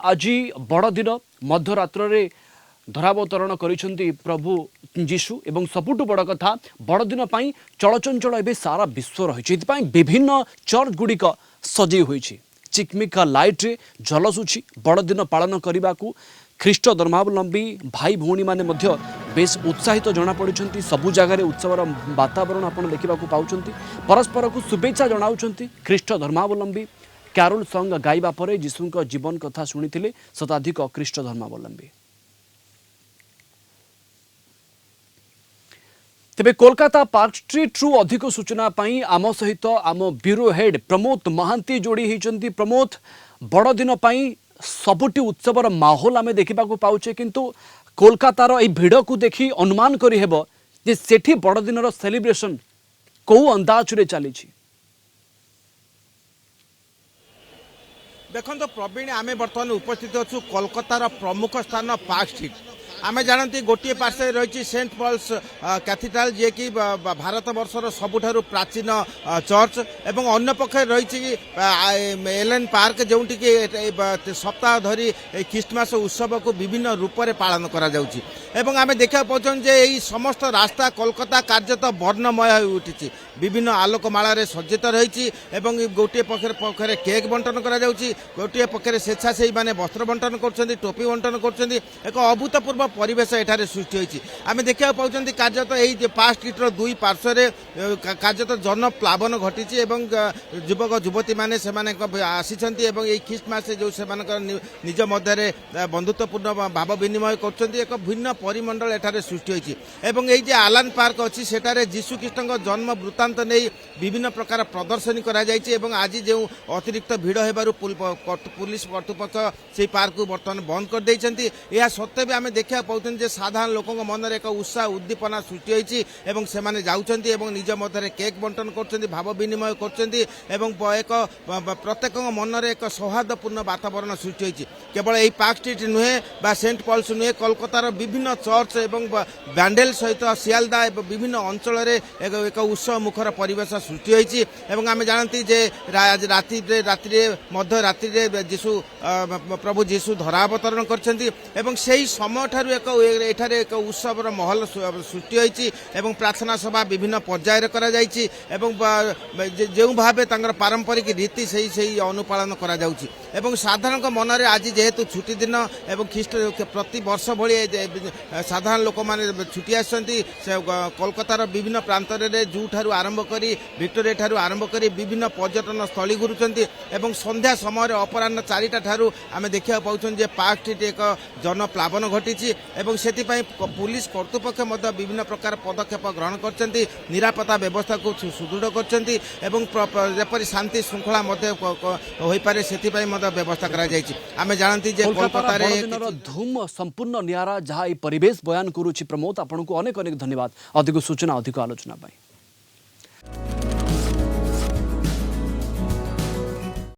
आज बड़ दिन मध्यरात्र रे धरावतरण करिसेंती प्रभु जीशु एवं सबुठ बड़ कथा बड़ दिन पाई चलचंचल एवं सारा विश्व रही विभिन्न चर्च गुड़िक सजे हुई चिकमिका लाइट रे झलसुची बड़ दिन पालन करने को ख्रीष्ट धर्मावलंबी भाई भौणी माने मध्य बेस उत्साहित जना पड़ुछंती सबु जगार उत्सवर वातावरण आपण देखा पाउछंती परस्पर को शुभेच्छा जनाउछंती ख्रीष्ट धर्मावलंबी कैरोल सॉन्ग गाइबा परे जीशुଙ୍କ जीवन कथा शुणिथिले शताधिक ख्रीष्ट धर्मावलंबी। तेबे कोलकाता पार्क स्ट्रीट रु अधिक सूचना पाई आम सहित आम ब्यूरो हेड प्रमोद महांती जोड़ी होती। प्रमोद बड़ दिन पाई सबुटी उत्सवर माहौल आम देखा पाउचे किंतु कोलकातार ए भिड़ को देखी अनुमान करी हेबो जे सेठी बड़ दिन सेलिब्रेशन को अंदाज रे चली। देखो तो प्रवीण आम बर्तमान उपस्थित अच्छु कोलकातार प्रमुख स्थान पार्क स्ट्रीट। आम जानती गोटे पार्श्व रही सेंट पॉल्स कैथेड्रल जे कि भारत वर्षर सबुठारु प्राचीन चर्च एवं अन्य पक्ष रही एलेन पार्क जोटि कि सप्ताह धरी ख्रीस्टमास उत्सव को विभिन्न रूप से पालन करा जाउची। एवं आम देखा पाचन जे यही समस्त रास्ता कोलकाता कार्यत वर्णमय हो उठी विभिन्न आलोकमाल सज्जित रही गोटे पक्षर केक बंटन करा जाउची, गोटे पक्षर स्वेच्छासेवी माने वस्त्र बंटन कर टोपी बंटन कर एक अभूतपूर्व परिवेश एठारे सृष्टि होती। आम देखा पाँच कार्यत यही पार्क स्ट्रीटर दुई पार्श्व कार्यत जन प्लावन घटी युवक युवती मैंने आसी ख्रीस्टमास जो से निज मध्य बंधुत्वपूर्ण भाव विनिमय कर एक भिन्न परिमंडल एठारे सृष्टि होती। यही आलान पार्क अच्छी सेठारे जीशु ख्रीष्ट जन्म वृत्तांत नहीं विभिन्न प्रकार प्रदर्शनी कर आज जो अतिरिक्त भिड़ होबारु पुलिस कर्तृपक्ष से पार्क को बर्तमान बंद कर देइछंती। या सत्वे भी आम देखा पाँच साधारण लोक मन में एक उत्साह उद्दीपना सृष्टि होती से जाउछंती निज मध्य केक बंटन कर भाव विनिमय कर एक प्रत्येक मन में एक सौहार्दपूर्ण वातावरण सृष्टि होती। केवल यही पार्क स्ट्रीट नुहे बा सेंट पॉल्स नुहे कोलकातार विभिन्न चर्च एवं बैंडेल सहित सियालदा एवं विभिन्न अंचल एक उत्सव मुखर परिवेश सृष्टि होती। आम जानती जे मध्य रात्रि जीशु प्रभु जीशु धरावतरण कर समय ठारू एठारे एक उत्सवर महल सृष्टि होती प्रार्थना सभा विभिन्न पर्यायर करा जायछि जो भाव पारंपरिक रीति से अनुपालन करा जाउछि साधारण मन में आज जेहेतु छुट्टी दिन एवं ख्रीष्ट प्रति वर्ष भली साधारण लोक मैंने छुट्टी आसती कोलकातार विभिन्न प्रांत जू ठारू आरंभ करी विक्टोरिया ठारू आरंभ करी विभिन्न पर्यटन स्थली घुरुचंती संध्या समय अपराह्न 4टा ठारू आम देखा पाउछन जे पार्क स्ट्रीट एक जन प्लावन घटी से पुलिस कर्तृपक्ष विभिन्न प्रकार पदक्षेप ग्रहण कर निरापत्ता व्यवस्था को सुदृढ़ कर शांति श्रृंखला हो पारे से व्यवस्था करा जायछि। आम जानती जे कोलकाता धूम संपूर्ण नियारा जहाँ परिवेश बयान करुछि। प्रमोद आपको अनेक अनेक धन्यवाद अधिक सूचना अधिक आलोचना।